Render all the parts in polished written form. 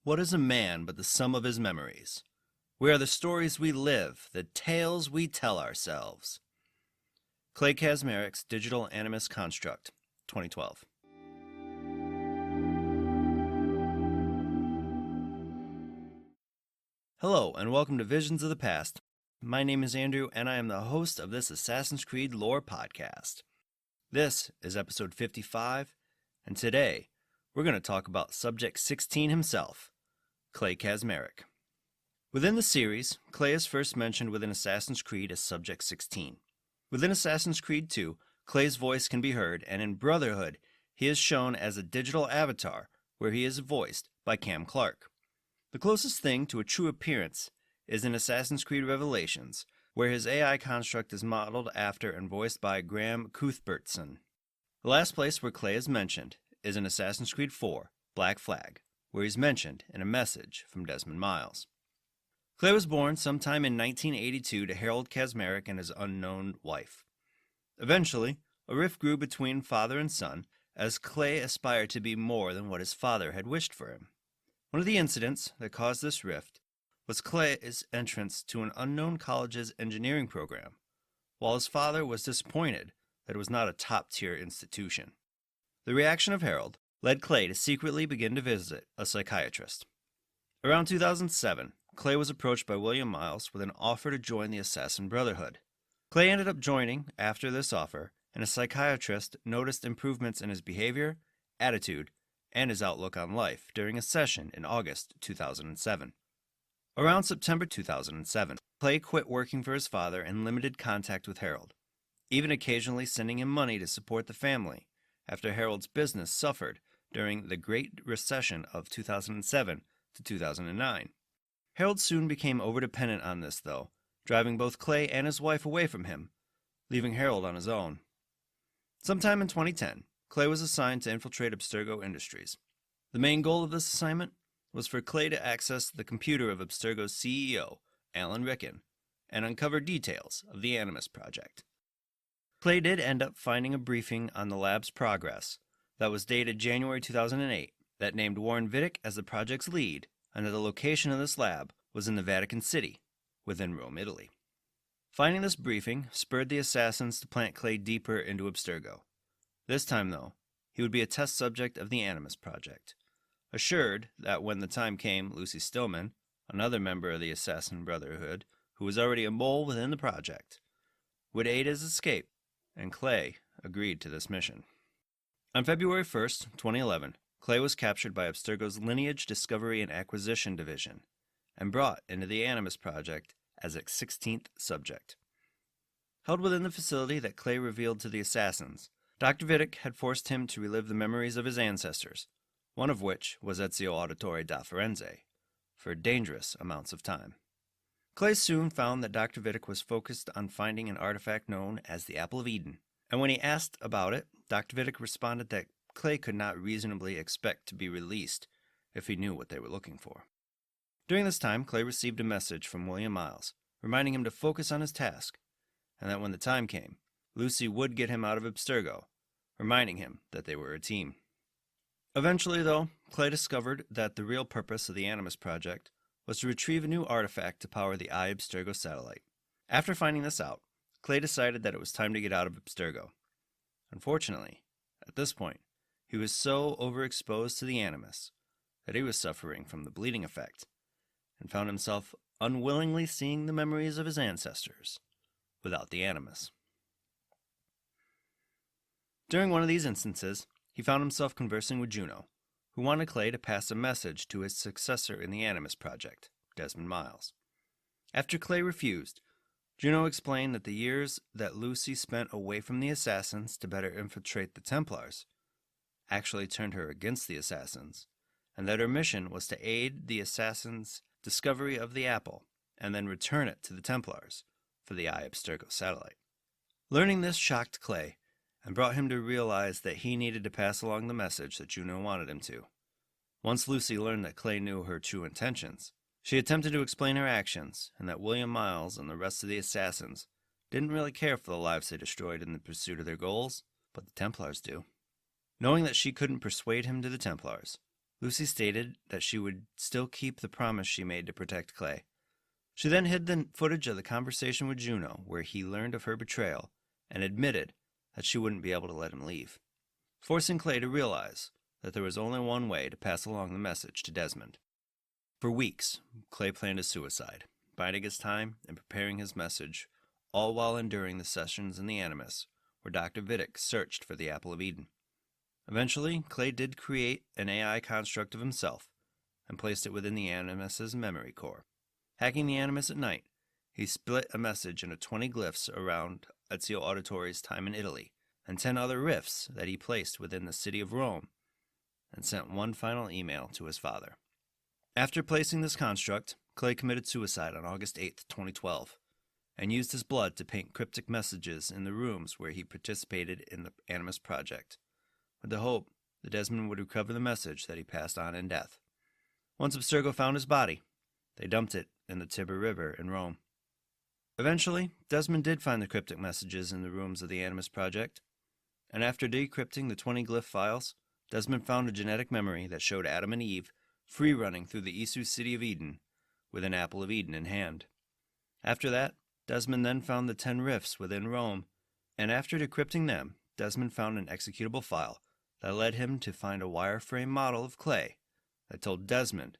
What is a man but the sum of his memories? We are the stories we live, the tales we tell ourselves. Clay Kaczmarek's Digital Animus Construct, 2012. Hello, and welcome to Visions of the Past. My name is Andrew, and I am the host of this Assassin's Creed lore podcast. This is episode 55, and today we're going to talk about Subject 16 himself, Clay Kaczmarek. Within the series, Clay is first mentioned within Assassin's Creed as Subject 16. Within Assassin's Creed 2, Clay's voice can be heard, and in Brotherhood, he is shown as a digital avatar, where he is voiced by Cam Clark. The closest thing to a true appearance is in Assassin's Creed Revelations, where his AI construct is modeled after and voiced by Graham Cuthbertson. The last place where Clay is mentioned is in Assassin's Creed 4, Black Flag, where he's mentioned in a message from Desmond Miles. Clay was born sometime in 1982 to Harold Kaczmarek and his unknown wife. Eventually, a rift grew between father and son as Clay aspired to be more than what his father had wished for him. One of the incidents that caused this rift was Clay's entrance to an unknown college's engineering program, while his father was disappointed that it was not a top-tier institution. The reaction of Harold led Clay to secretly begin to visit a psychiatrist. Around 2007, Clay was approached by William Miles with an offer to join the Assassin Brotherhood. Clay ended up joining after this offer, and a psychiatrist noticed improvements in his behavior, attitude, and his outlook on life during a session in August 2007. Around September 2007, Clay quit working for his father and limited contact with Harold, even occasionally sending him money to support the family after Harold's business suffered during the Great Recession of 2007 to 2009. Harold soon became overdependent on this, though, driving both Clay and his wife away from him, leaving Harold on his own. Sometime in 2010, Clay was assigned to infiltrate Abstergo Industries. The main goal of this assignment was for Clay to access the computer of Abstergo's CEO, Alan Ricken, and uncover details of the Animus project. Clay did end up finding a briefing on the lab's progress that was dated January 2008 that named Warren Vidic as the project's lead, and that the location of this lab was in the Vatican City, within Rome, Italy. Finding this briefing spurred the assassins to plant Clay deeper into Abstergo. This time, though, he would be a test subject of the Animus project, assured that when the time came, Lucy Stillman, another member of the Assassin Brotherhood, who was already a mole within the project, would aid his escape, and Clay agreed to this mission. On February 1st, 2011, Clay was captured by Abstergo's Lineage Discovery and Acquisition Division and brought into the Animus project as its 16th subject. Held within the facility that Clay revealed to the assassins, Dr. Vidic had forced him to relive the memories of his ancestors, one of which was Ezio Auditore da Firenze, for dangerous amounts of time. Clay soon found that Dr. Vidic was focused on finding an artifact known as the Apple of Eden, and when he asked about it, Dr. Vidic responded that Clay could not reasonably expect to be released if he knew what they were looking for. During this time, Clay received a message from William Miles, reminding him to focus on his task, and that when the time came, Lucy would get him out of Abstergo, reminding him that they were a team. Eventually, though, Clay discovered that the real purpose of the Animus project was to retrieve a new artifact to power the Abstergo satellite. After finding this out, Clay decided that it was time to get out of Abstergo. Unfortunately, at this point, he was so overexposed to the Animus that he was suffering from the bleeding effect and found himself unwillingly seeing the memories of his ancestors without the Animus. During one of these instances, he found himself conversing with Juno, who wanted Clay to pass a message to his successor in the Animus project, Desmond Miles. After Clay refused, Juno explained that the years that Lucy spent away from the assassins to better infiltrate the Templars actually turned her against the assassins, and that her mission was to aid the assassins' discovery of the apple and then return it to the Templars for the Abstergo satellite. Learning this shocked Clay and brought him to realize that he needed to pass along the message that Juno wanted him to. Once Lucy learned that Clay knew her true intentions, she attempted to explain her actions and that William Miles and the rest of the assassins didn't really care for the lives they destroyed in the pursuit of their goals, but the Templars do. Knowing that she couldn't persuade him to the Templars, Lucy stated that she would still keep the promise she made to protect Clay. She then hid the footage of the conversation with Juno, where he learned of her betrayal and admitted that she wouldn't be able to let him leave, forcing Clay to realize that there was only one way to pass along the message to Desmond. For weeks, Clay planned his suicide, biding his time and preparing his message, all while enduring the sessions in the Animus, where Dr. Vidic searched for the Apple of Eden. Eventually, Clay did create an AI construct of himself and placed it within the Animus's memory core. Hacking the Animus at night, he split a message into 20 glyphs around Ezio Auditore's time in Italy, and 10 other rifts that he placed within the city of Rome, and sent one final email to his father. After placing this construct, Clay committed suicide on August 8, 2012, and used his blood to paint cryptic messages in the rooms where he participated in the Animus Project, with the hope that Desmond would recover the message that he passed on in death. Once Abstergo found his body, they dumped it in the Tiber River in Rome. Eventually, Desmond did find the cryptic messages in the rooms of the Animus Project, and after decrypting the 20 glyph files, Desmond found a genetic memory that showed Adam and Eve free-running through the Isu city of Eden with an Apple of Eden in hand. After that, Desmond then found the 10 rifts within Rome, and after decrypting them, Desmond found an executable file that led him to find a wireframe model of Clay that told Desmond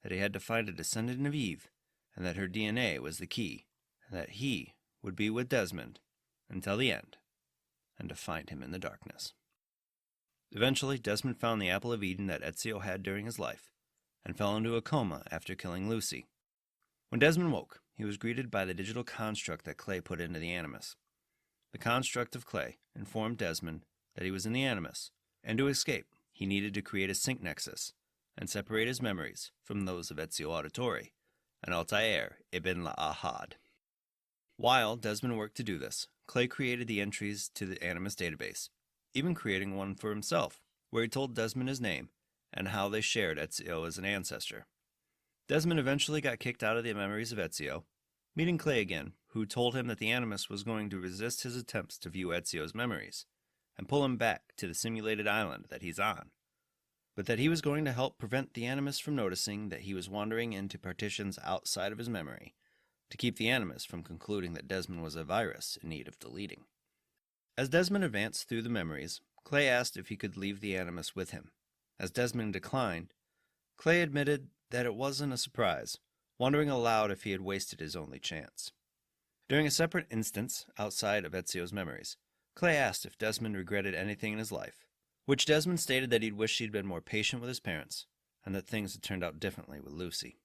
that he had to find a descendant of Eve, and that her DNA was the key, and that he would be with Desmond until the end, and to find him in the darkness. Eventually, Desmond found the Apple of Eden that Ezio had during his life, and fell into a coma after killing Lucy. When Desmond woke, he was greeted by the digital construct that Clay put into the Animus. The construct of Clay informed Desmond that he was in the Animus, and to escape, he needed to create a sync nexus and separate his memories from those of Ezio Auditore and Altair ibn Ahad. While Desmond worked to do this, Clay created the entries to the Animus database, even creating one for himself, where he told Desmond his name and how they shared Ezio as an ancestor. Desmond eventually got kicked out of the memories of Ezio, meeting Clay again, who told him that the Animus was going to resist his attempts to view Ezio's memories and pull him back to the simulated island that he's on, but that he was going to help prevent the Animus from noticing that he was wandering into partitions outside of his memory, to keep the Animus from concluding that Desmond was a virus in need of deleting. As Desmond advanced through the memories, Clay asked if he could leave the Animus with him. As Desmond declined, Clay admitted that it wasn't a surprise, wondering aloud if he had wasted his only chance. During a separate instance outside of Ezio's memories, Clay asked if Desmond regretted anything in his life, which Desmond stated that he'd wished he'd been more patient with his parents, and that things had turned out differently with Lucy.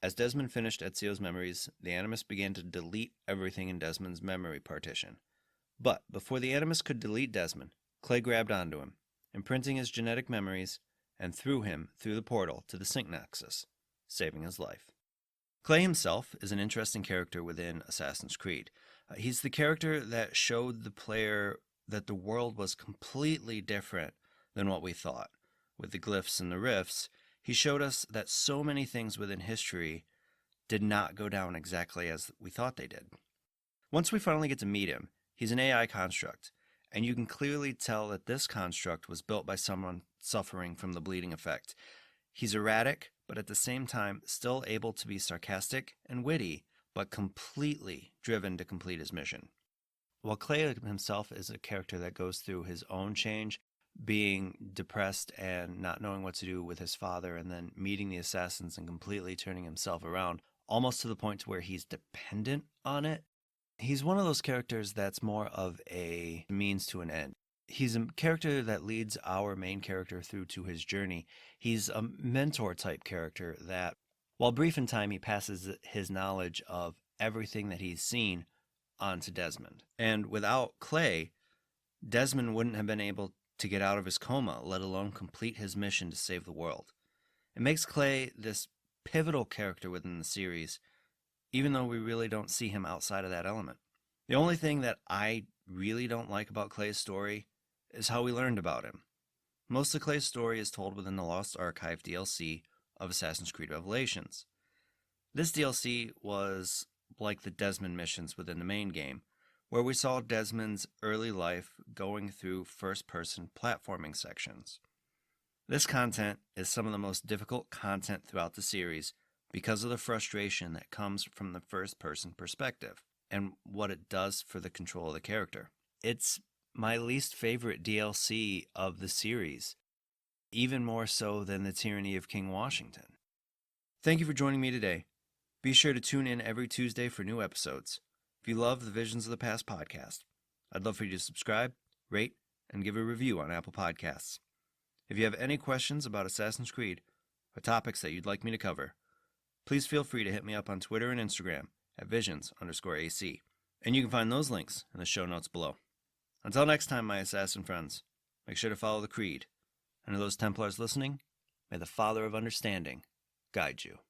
As Desmond finished Ezio's memories, the Animus began to delete everything in Desmond's memory partition. But before the Animus could delete Desmond, Clay grabbed onto him, imprinting his genetic memories, and threw him through the portal to the Sync Nexus, saving his life. Clay himself is an interesting character within Assassin's Creed. He's the character that showed the player that the world was completely different than what we thought. With the glyphs and the rifts, he showed us that so many things within history did not go down exactly as we thought they did. Once we finally get to meet him, he's an AI construct, and you can clearly tell that this construct was built by someone suffering from the bleeding effect. He's erratic, but at the same time still able to be sarcastic and witty, but completely driven to complete his mission. While Clay himself is a character that goes through his own change, being depressed and not knowing what to do with his father, and then meeting the assassins and completely turning himself around, almost to the point where he's dependent on it, he's one of those characters that's more of a means to an end. He's a character that leads our main character through to his journey. He's a mentor-type character that, while brief in time, he passes his knowledge of everything that he's seen on to Desmond. And without Clay, Desmond wouldn't have been able to get out of his coma, let alone complete his mission to save the world. It makes Clay this pivotal character within the series, even though we really don't see him outside of that element. The only thing that I really don't like about Clay's story is how we learned about him. Most of Clay's story is told within the Lost Archive DLC of Assassin's Creed Revelations. This DLC was like the Desmond missions within the main game, where we saw Desmond's early life going through first-person platforming sections. This content is some of the most difficult content throughout the series because of the frustration that comes from the first-person perspective and what it does for the control of the character. It's my least favorite DLC of the series, even more so than the Tyranny of King Washington. Thank you for joining me today. Be sure to tune in every Tuesday for new episodes. If you love the Visions of the Past podcast, I'd love for you to subscribe, rate, and give a review on Apple Podcasts. If you have any questions about Assassin's Creed or topics that you'd like me to cover, please feel free to hit me up on Twitter and Instagram at visions_AC. And you can find those links in the show notes below. Until next time, my assassin friends, make sure to follow the Creed. And to those Templars listening, may the Father of Understanding guide you.